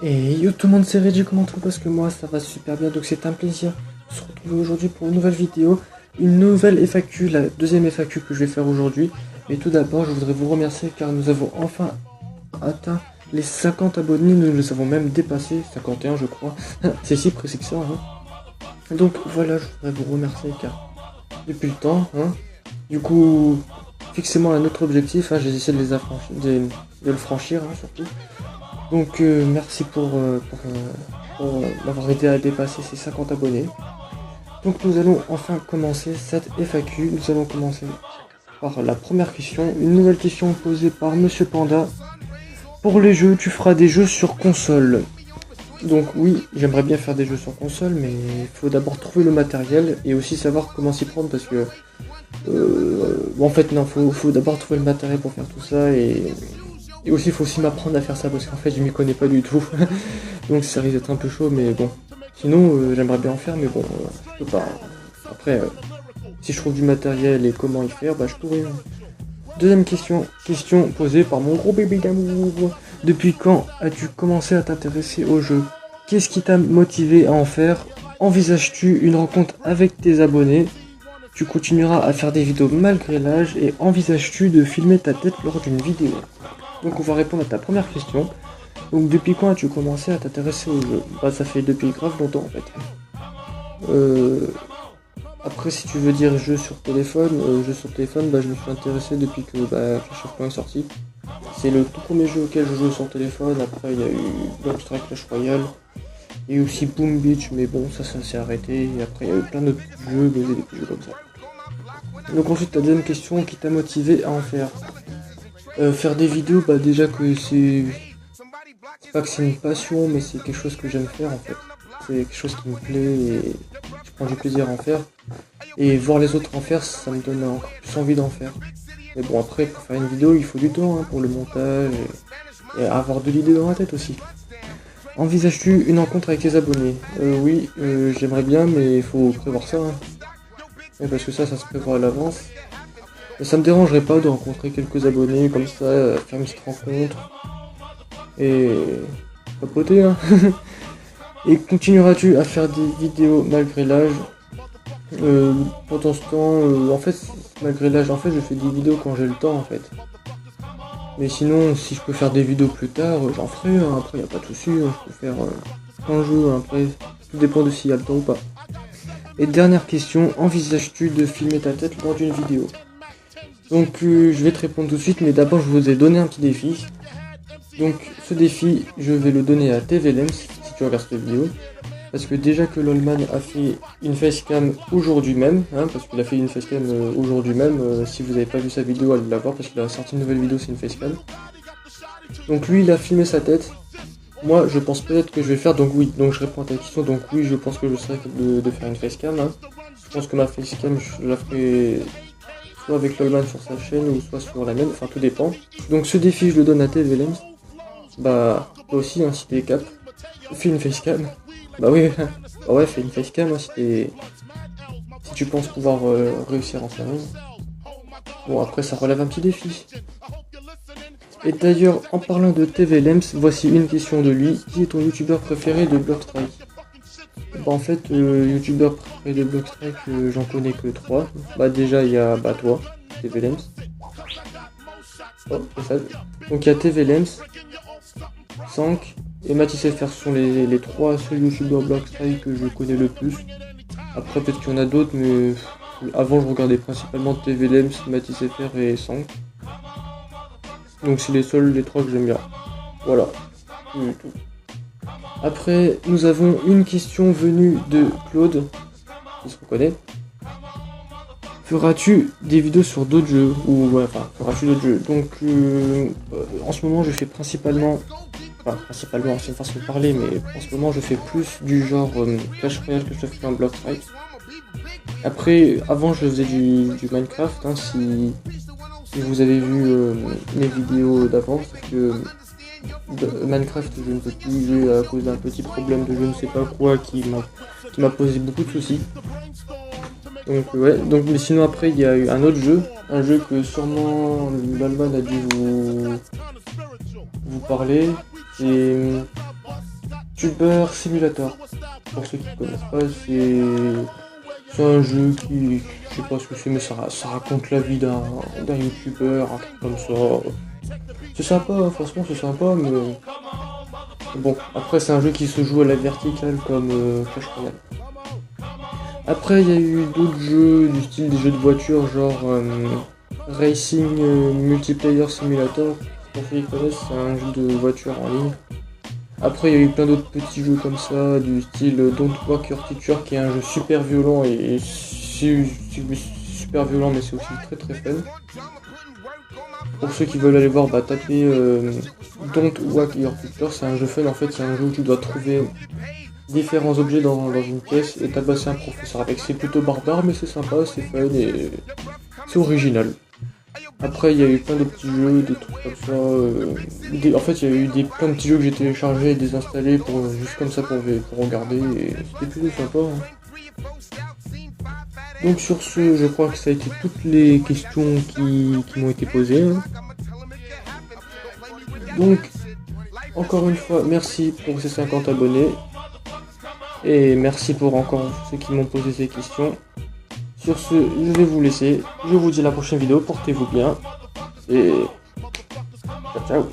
Et yo tout le monde, c'est Reggie, comment tout, parce que moi ça va super bien, donc c'est un plaisir de se retrouver aujourd'hui pour une nouvelle vidéo, une nouvelle FAQ, la deuxième FAQ que je vais faire aujourd'hui. Mais tout d'abord je voudrais vous remercier car nous avons enfin atteint les 50 abonnés, nous les avons même dépassé, 51 je crois, c'est si précis que ça hein. Donc voilà, je voudrais vous remercier car depuis le temps, du coup fixez-moi un autre objectif, j'essaie de de le franchir surtout. Donc merci pour m'avoir aidé à dépasser ces 50 abonnés. Donc nous allons enfin commencer cette FAQ. Nous allons commencer par la première question. Une nouvelle question posée par Monsieur Panda. Pour les jeux, tu feras des jeux sur console. Donc oui, j'aimerais bien faire des jeux sur console, mais il faut d'abord trouver le matériel et aussi savoir comment s'y prendre parce que... en fait non, faut d'abord trouver le matériel pour faire tout ça et aussi il faut aussi m'apprendre à faire ça parce qu'en fait je m'y connais pas du tout. Donc ça risque d'être un peu chaud mais bon. Sinon j'aimerais bien en faire mais bon je peux pas. Après si je trouve du matériel et comment y faire, bah je pourrais. Deuxième question posée par mon gros bébé d'amour. Depuis quand as-tu commencé à t'intéresser au jeu? Qu'est-ce qui t'a motivé à en faire? Envisages-tu une rencontre avec tes abonnés? Tu continueras à faire des vidéos malgré l'âge et envisages-tu de filmer ta tête lors d'une vidéo? Donc on va répondre à ta première question. Donc depuis quand as-tu commencé à t'intéresser au jeu? Bah ça fait depuis grave longtemps en fait. Après si tu veux dire jeu sur téléphone, bah je me suis intéressé depuis que Clash of Clans est sorti. C'est le tout premier jeu auquel je joue sur téléphone. Après il y a eu Blockstrike Clash Royale et aussi Boom Beach, mais bon ça s'est arrêté. Et après il y a eu plein d'autres jeux, des petits jeux comme ça. Donc ensuite ta deuxième question, qui t'a motivé à en faire? Faire des vidéos, bah déjà que c'est pas que c'est une passion, mais c'est quelque chose que j'aime faire en fait. C'est quelque chose qui me plaît et je prends du plaisir à en faire. Et voir les autres en faire, ça me donne encore plus envie d'en faire. Mais bon après, pour faire une vidéo, il faut du temps pour le montage et avoir de l'idée dans la tête aussi. Envisages-tu une rencontre avec tes abonnés? Oui, j'aimerais bien, mais il faut prévoir ça. Et parce que ça se prévoit à l'avance. Ça me dérangerait pas de rencontrer quelques abonnés comme ça, faire une petite rencontre et papoter Et continueras-tu à faire des vidéos malgré l'âge? Pendant ce temps, en fait, malgré l'âge, en fait, je fais des vidéos quand j'ai le temps en fait. Mais sinon, si je peux faire des vidéos plus tard, j'en ferai, après y a pas de souci, je peux faire un jeu, après, tout dépend de s'il y a le temps ou pas. Et dernière question, envisages-tu de filmer ta tête lors d'une vidéo? Donc je vais te répondre tout de suite, mais d'abord je vous ai donné un petit défi. Donc ce défi, je vais le donner à TVLems, si tu regardes cette vidéo. Parce que déjà que Lolman a fait une facecam aujourd'hui même, parce qu'il a fait une facecam aujourd'hui même, si vous n'avez pas vu sa vidéo, allez la voir, parce qu'il a sorti une nouvelle vidéo, c'est une facecam. Donc lui, il a filmé sa tête. Moi, je pense peut-être que je vais faire, donc oui, donc je réponds à ta question, donc oui, je pense que je serai capable de faire une facecam. Je pense que ma facecam, je la ferai soit avec Lolman sur sa chaîne ou soit sur la mienne, enfin tout dépend. Donc ce défi je le donne à TVLems. Bah toi aussi si t'es cap, fais une facecam. Bah oui, bah ouais, fais une facecam si tu penses pouvoir réussir en faire une. Bon après ça relève un petit défi. Et d'ailleurs en parlant de TVLems, voici une question de lui. Qui est ton youtubeur préféré de Blockstrike? Bah en fait, youtubeur préféré de Blockstrike, j'en connais que 3. Bah déjà il y a toi, TVLems. Oh, c'est ça. Donc il y a TVLems, Sank et MatisFR, ce sont les 3 seuls youtubeurs Blockstrike que je connais le plus. Après peut-être qu'il y en a d'autres, mais avant je regardais principalement TVLems, MatisFR et Sank. Donc c'est les 3 que j'aime bien. Voilà. Après, nous avons une question venue de Claude, qui se reconnaît. Feras-tu des vidéos sur d'autres jeux? Ou ouais, enfin, feras-tu d'autres jeux? Donc, en ce moment, je fais principalement, c'est une façon de parler, mais en ce moment, je fais plus du genre Clash Royale que je fais en Blockstrike. Après, avant, je faisais du Minecraft, si vous avez vu mes vidéos d'avant, parce que Minecraft je ne peux plus jouer à cause d'un petit problème de je ne sais pas quoi qui m'a posé beaucoup de soucis. Donc ouais, mais sinon après il y a eu un autre jeu, un jeu que sûrement Lolman a dû vous parler, c'est YouTuber Simulator. Pour ceux qui ne connaissent pas, c'est un jeu qui, je sais pas ce que c'est, mais ça raconte la vie d'un YouTuber, un truc comme ça. C'est sympa, franchement c'est sympa, mais bon, après c'est un jeu qui se joue à la verticale comme Clash Royale. Après il y a eu d'autres jeux du style des jeux de voiture, genre Racing Multiplayer Simulator. Pour ceux qui connaissent, c'est un jeu de voiture en ligne. Après, il y a eu plein d'autres petits jeux comme ça, du style Don't Walk Your Teacher, qui est un jeu super violent et super violent, mais c'est aussi très très fun. Pour ceux qui veulent aller voir, bah tapez Don't Walk Your Teacher, c'est un jeu fun. En fait, c'est un jeu où tu dois trouver différents objets dans une pièce et tabasser un professeur avec. C'est plutôt barbare, mais c'est sympa, c'est fun et c'est original. Après, il y a eu plein de petits jeux, des trucs comme ça. En fait, il y a eu plein de petits jeux que j'ai téléchargés et désinstallés juste comme ça pour regarder. Et c'était plutôt sympa. Hein. Donc sur ce, je crois que ça a été toutes les questions qui m'ont été posées. Hein. Donc, encore une fois, merci pour ces 50 abonnés. Et merci pour encore ceux qui m'ont posé ces questions. Sur ce, je vais vous laisser. Je vous dis à la prochaine vidéo. Portez-vous bien. Et ciao, ciao.